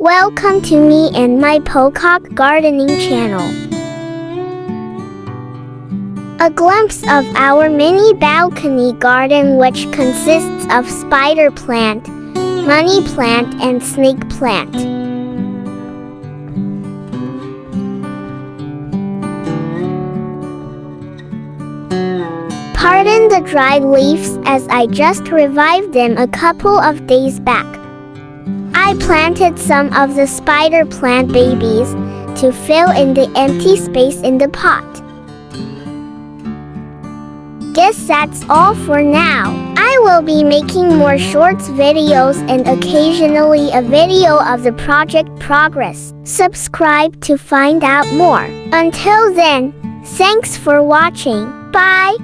Welcome to me and my Pokok gardening channel. A glimpse of our mini balcony garden, which consists of spider plant, money plant and snake plant. Pardon the dried leaves as I just revived them a couple of days back. I planted some of the spider plant babies to fill in the empty space in the pot. Guess that's all for now. I will be making more shorts videos and occasionally a video of the project progress. Subscribe to find out more. Until then, thanks for watching. Bye!